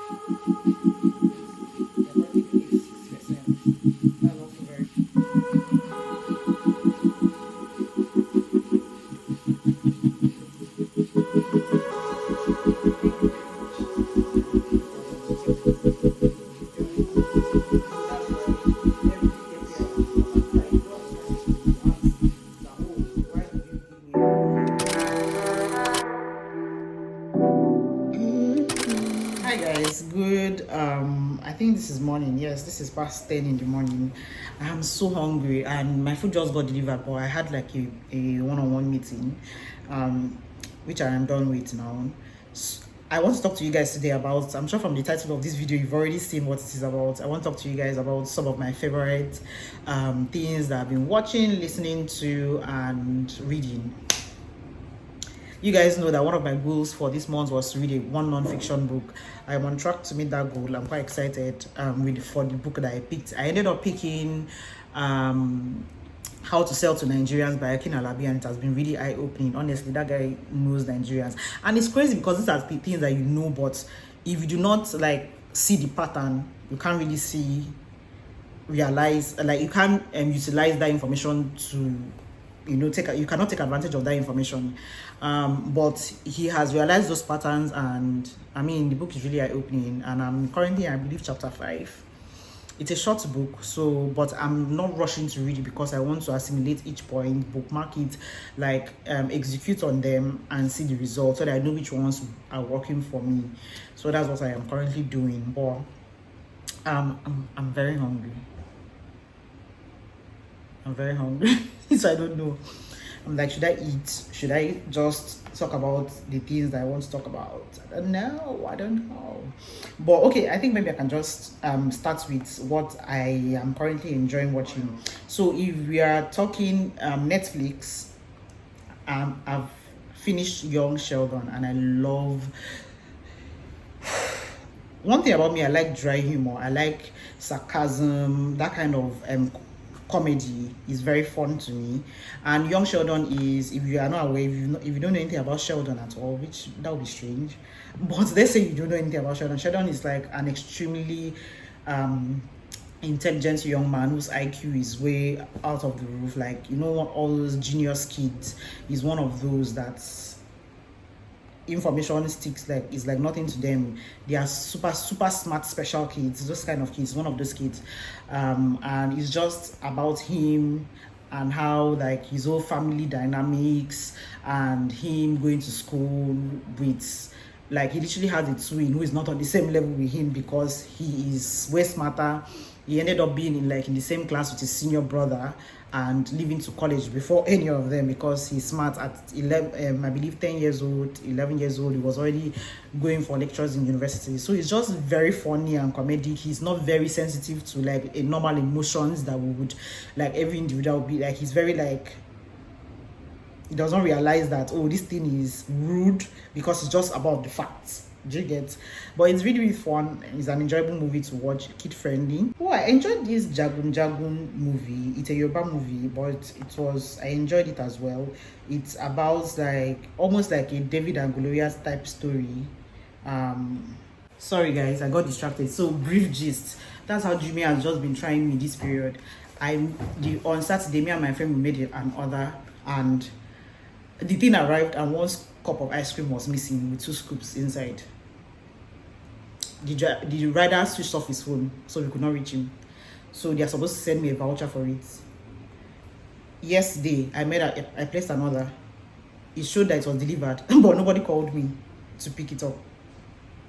Hi guys, good. I think this is morning. Yes, this is past 10 in the morning. I'm so hungry and my food just got delivered, but I had like a one-on-one meeting, which I am done with now. I want to talk to you guys today about, I'm sure from the title of this video, you've already seen what it is about. I want to talk to you guys about some of my favorite things that I've been watching, listening to, and reading. You guys know that one of my goals for this month was to read one non-fiction book. I'm on track to meet that goal. I'm quite excited for the book that I picked. I ended up picking How to Sell to Nigerians by Akin Alabi, and it has been really eye-opening. Honestly, that guy knows Nigerians. And it's crazy because these are things that you know, but if you do not like see the pattern, you can't really realize, like you can't utilize that information to you cannot take advantage of that information. But he has realized those patterns, and I mean the book is really eye-opening, and I'm currently, I believe, chapter 5. It's a short book, so but I'm not rushing to read it because I want to assimilate each point, bookmark it, like execute on them and see the results so that I know which ones are working for me. So that's what I am currently doing. But I'm very hungry. I'm very hungry. So I don't know. I'm like, should I eat? Should I just talk about the things that I want to talk about? I don't know. But okay, I think maybe I can just start with what I am currently enjoying watching. So if we are talking Netflix, I've finished Young Sheldon, and I love. One thing about me, I like dry humor. I like sarcasm. That kind of comedy is very fun to me. And Young Sheldon is, if you are not aware, if you don't know anything about Sheldon at all, which that would be strange, but let's say you don't know anything about Sheldon is like an extremely intelligent young man whose IQ is way out of the roof. Like, all those genius kids, he's one of those that's information sticks, like is like nothing to them. They are super smart special kids, those kind of kids, one of those kids. And it's just about him and how like his whole family dynamics, and him going to school with, like, he literally has a twin who is not on the same level with him because he is way smarter. He ended up being in the same class with his senior brother and leaving to college before any of them because he's smart. At 11, I believe 10 years old, 11 years old, he was already going for lectures in university. So he's just very funny and comedic. He's not very sensitive to like a normal emotions that we would, like every individual would be like. He's very like, he doesn't realize that, oh, this thing is rude because it's just about the facts. Do you get? But it's really fun. It's an enjoyable movie to watch, kid friendly. Oh, I enjoyed this Jagun movie. It's a Yoruba movie, but I enjoyed it as well. It's about like almost like a David and Goliath type story. Sorry guys, I got distracted. So brief gist. That's how Jimmy has just been trying me this period. On Saturday, me and my friend, we made an order, and the thing arrived and one cup of ice cream was missing with 2 scoops inside. The rider switched off his phone, so we could not reach him. So they are supposed to send me a voucher for it. Yesterday, I placed an order. It showed that it was delivered, but nobody called me to pick it up.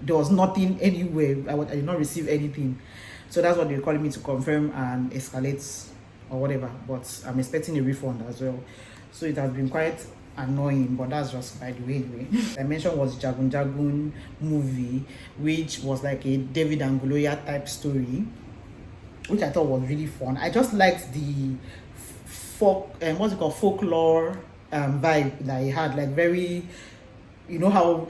There was nothing anywhere. I did not receive anything. So that's what they're calling me to confirm and escalate or whatever. But I'm expecting a refund as well. So it has been quite annoying, but that's just by the way. I mentioned was Jagun movie, which was like a David and Goliath type story, which I thought was really fun. I just liked the folklore vibe that he had, like very, how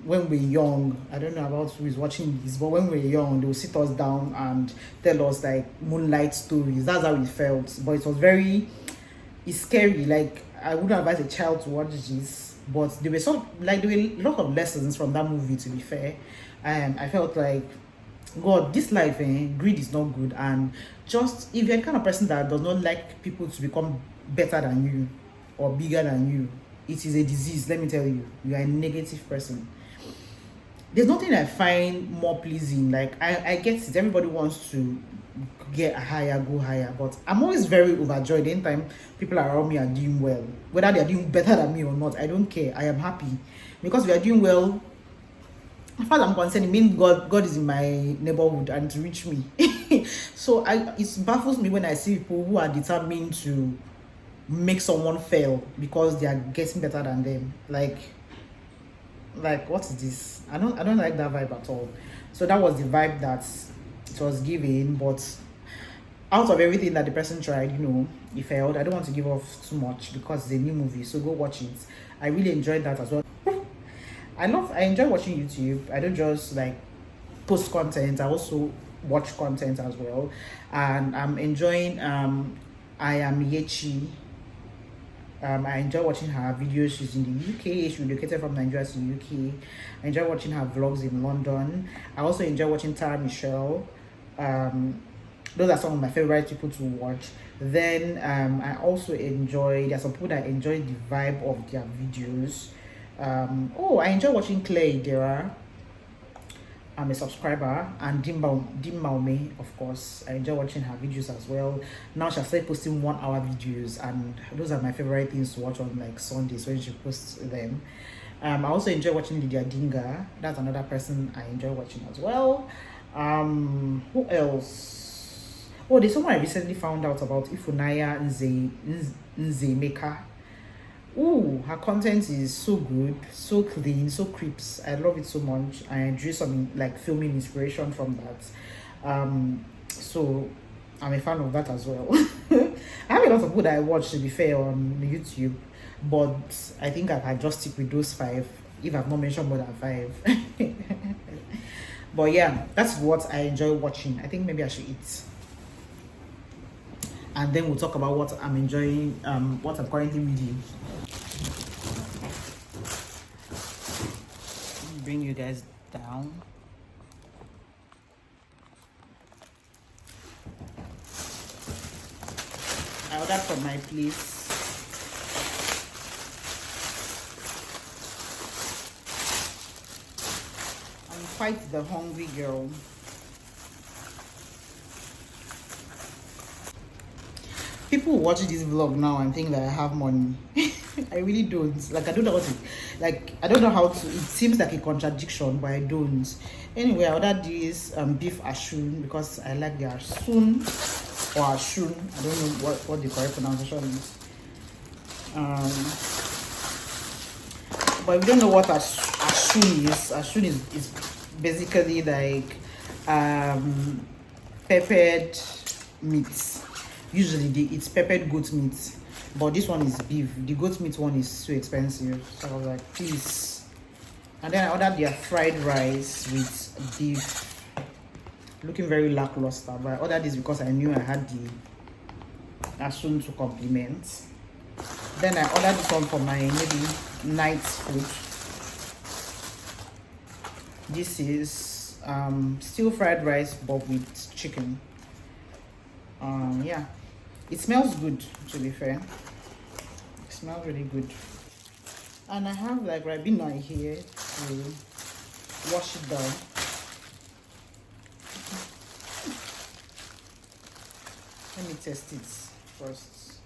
when we're young, I don't know about who is watching this, but when we're young, they'll sit us down and tell us like moonlight stories. That's how it felt. But it was it's scary. Like, I wouldn't advise a child to watch this, but there were a lot of lessons from that movie, to be fair. I felt like, God, this life, greed is not good. And just if you're the kind of person that does not like people to become better than you or bigger than you, it is a disease. Let me tell you, you are a negative person. There's nothing I find more pleasing. Like, I get it, everybody wants to get higher, go higher, but I'm always very overjoyed anytime people around me are doing well, whether they are doing better than me or not. I don't care. I am happy because we are doing well. As far as I'm concerned, it means God is in my neighborhood and to reach me. So it baffles me when I see people who are determined to make someone fail because they are getting better than them. Like what is this? I don't like that vibe at all. So that was the vibe that it was given, but out of everything that the person tried, he failed. I don't want to give off too much because it's a new movie, so go watch it. I really enjoyed that as well. I enjoy watching YouTube. I don't just like post content, I also watch content as well. And I'm enjoying I am Yechi. I enjoy watching her videos. She's in the UK. She relocated from Nigeria to the UK. I enjoy watching her vlogs in London. I also enjoy watching Tara Michelle. Those are some of my favorite people to watch. Then I also there's some people that enjoy the vibe of their videos. I enjoy watching Claire Idera. I'm a subscriber. And Dim Maume, of course. I enjoy watching her videos as well. Now she started posting 1 hour videos, and those are my favorite things to watch on like Sundays when she posts them. I also enjoy watching Lydia Dinga. That's another person I enjoy watching as well. Who else? Oh, there's someone I recently found out about, Ifunaya Nzemeka. Ooh, her content is so good, so clean, so crisp. I love it so much. I drew some like filming inspiration from that. So I'm a fan of that as well. I have a lot of people that I watch, to be fair, on YouTube, but I think I can just stick with those 5 if I've not mentioned more than 5. But yeah, that's what I enjoy watching. I think maybe I should eat, and then we'll talk about what I'm enjoying, what I'm currently reading. Bring you guys down. I ordered from my place. I'm quite the hungry girl. People watching this vlog now and think that I have money. I really don't. Like, I don't know what I don't know how to. It seems like a contradiction, but I don't. Anyway, I ordered this beef ashun because I like the ashun or ashun. I don't know what the correct pronunciation is. But if you don't know what ashun is basically like peppered meat. Usually it's peppered goat meat, but this one is beef. The goat meat one is so expensive, so I was like, please. And then I ordered their fried rice with beef, looking very lackluster, but I ordered this because I knew I had the asun to complement. Then I ordered this one for my maybe night food. This is still fried rice but with chicken. Yeah, it smells good, to be fair. It smells really good. And I have like ribena here to wash it down. Let me test it first.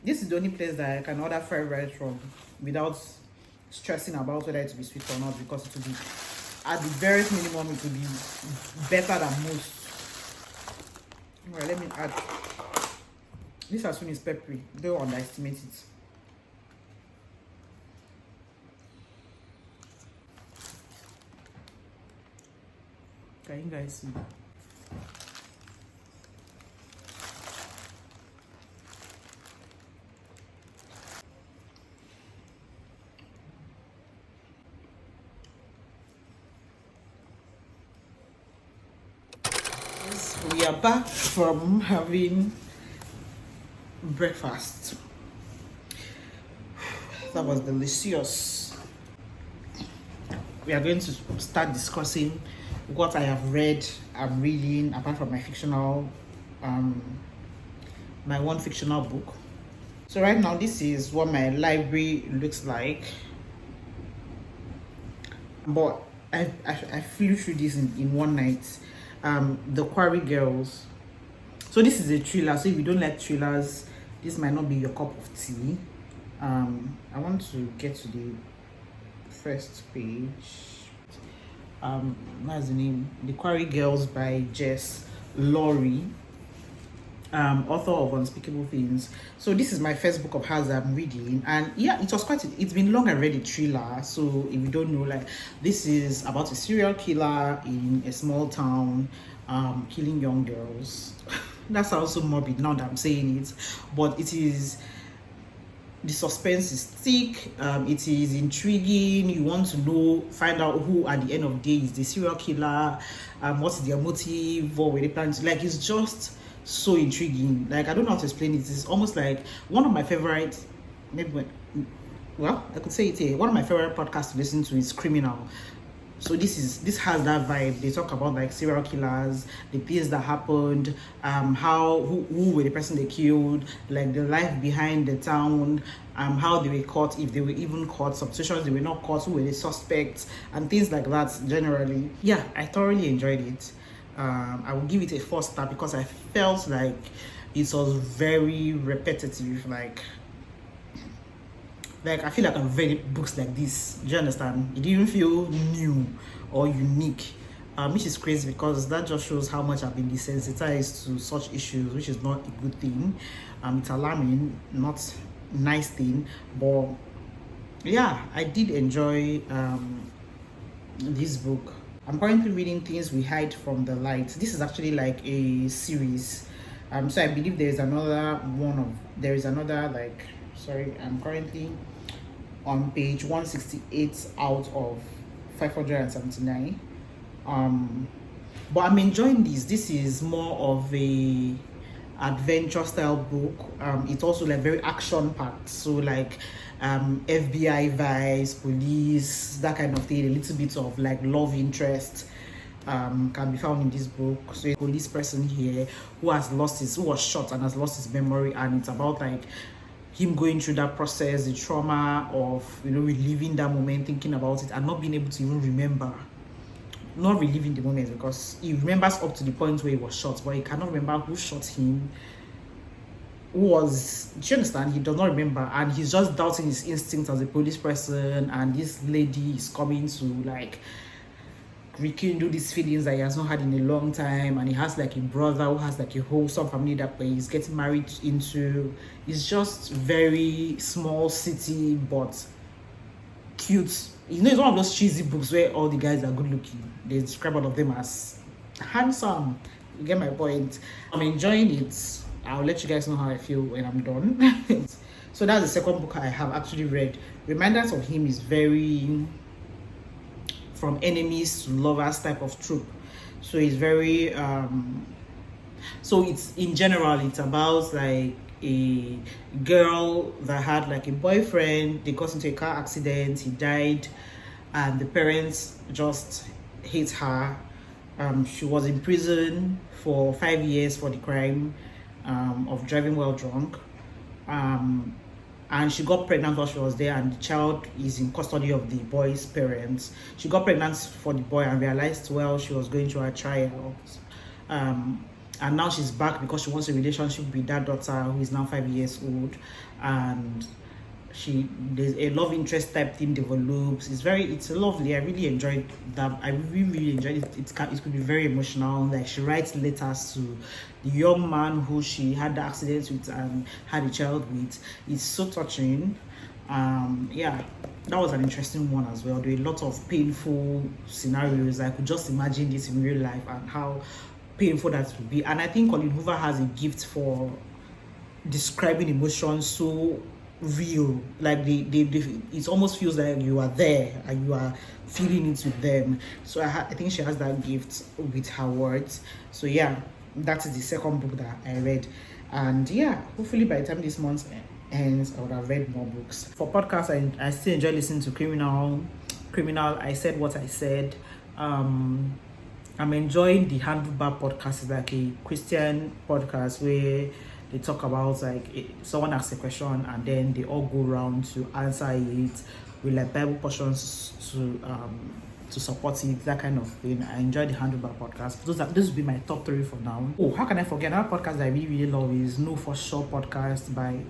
This is the only place that I can order fried rice from without stressing about whether it will be sweet or not, because it will be, at the very minimum, it will be better than most. Alright, let me add. This asun is peppery. Don't underestimate it. Can you guys see? We are back from having breakfast. That was delicious. We are going to start discussing what I have read, I'm reading, apart from my fictional, my one fictional book. So right now, this is what my library looks like. But I flew through this in one night. The Quarry Girls. So this is a thriller. So if you don't like thrillers, this might not be your cup of tea. I want to get to the first page. What's the name? The Quarry Girls by Jess Laurie, author of Unspeakable Things. So this is my first book of hers I'm reading, and yeah, it's been long I read a thriller. So if you don't know, like, this is about a serial killer in a small town, killing young girls. That sounds so morbid now that I'm saying it, but it is. The suspense is thick, it is intriguing. You want to find out who at the end of the day is the serial killer, what's their motive, what were they planning to, like, it's just so intriguing. Like, I don't know how to explain it. It's almost like one of my favorite, I could say it here, one of my favorite podcasts to listen to is Criminal. So this has that vibe. They talk about like serial killers, the things that happened, who were the person they killed, like the life behind the town, how they were caught, if they were even caught, some situations they were not caught, who were the suspects, and things like that. Generally, yeah, I thoroughly enjoyed it. I will give it a 4-star because I felt like it was very repetitive. Like I feel like I've read books like this. Do you understand? It didn't feel new or unique, which is crazy because that just shows how much I've been desensitized to such issues, which is not a good thing. It's alarming, not a nice thing. But yeah, I did enjoy this book. I'm currently reading Things We Hide from the Light. This is actually like a series. So I believe I'm currently on page 168 out of 579. But I'm enjoying this. This is more of a adventure style book. It's also like very action packed. So like FBI vibes, police, that kind of thing. A little bit of like love interest can be found in this book. So a police person here who was shot and has lost his memory, and it's about like him going through that process, the trauma of reliving that moment, thinking about it, and not being able to even remember. Not reliving the moment because he remembers up to the point where he was shot, but he cannot remember who shot him. Do you understand? He does not remember, and he's just doubting his instincts as a police person. And this lady is coming to like rekindle these feelings that he has not had in a long time, and he has like a brother who has like a wholesome family that he's getting married into. It's just very small city but cute. It's one of those cheesy books where all the guys are good looking. They describe all of them as handsome. You get my point. I'm enjoying it. I'll let you guys know how I feel when I'm done. So that's the second book I have actually read. Reminders of Him is very from enemies to lovers type of trope. So it's very so it's in general, it's about like a girl that had like a boyfriend. They got into a car accident, he died, and the parents just hate her. She was in prison for 5 years for the crime of driving while drunk, and she got pregnant while she was there, and the child is in custody of the boy's parents. She got pregnant for the boy and realized while she was going through her trial, and now she's back because she wants a relationship with that daughter who is now 5 years old, and there's a love interest type thing develops. It's lovely. I really enjoyed that. I really enjoyed it. It could be very emotional. Like, she writes letters to the young man who she had the accident with and had a child with. It's so touching. Yeah, that was an interesting one as well. There were a lot of painful scenarios. I could just imagine this in real life and how painful that would be. And I think Colleen Hoover has a gift for describing emotions so real. Like it almost feels like you are there and you are feeling it with them. So I think she has that gift with her words. So yeah, that is the second book that I read. And yeah, hopefully by the time this month hence I would have read more books. For podcasts, I still enjoy listening to Criminal. I Said What I Said. I'm enjoying the Handlebar podcast. It's like a Christian podcast where they talk about like someone asks a question and then they all go around to answer it with like Bible portions to support it, that kind of thing. I enjoy the Handlebar podcast. This will be my top 3 for now. Oh, how can I forget another podcast that I really, really love is No For Sure podcast by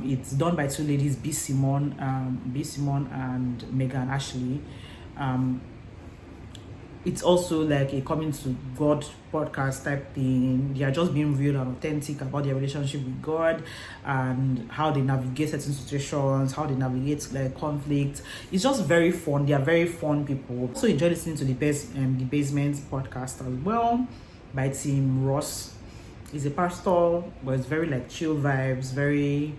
it's done by 2 ladies, B. Simone and Megan Ashley. It's also like a coming to God podcast type thing. They are just being real and authentic about their relationship with God and how they navigate certain situations, how they navigate like conflict. It's just very fun. They are very fun people. So enjoy listening to the Basement podcast as well by Tim Ross. He's a pastor, but it's very like chill vibes, very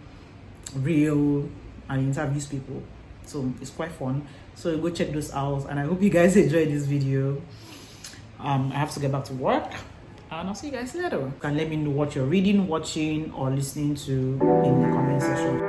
real, and he interviews people. So it's quite fun. So go check those out, and I hope you guys enjoyed this video. I have to get back to work, and I'll see you guys later. You can let me know what you're reading, watching, or listening to in the comment section.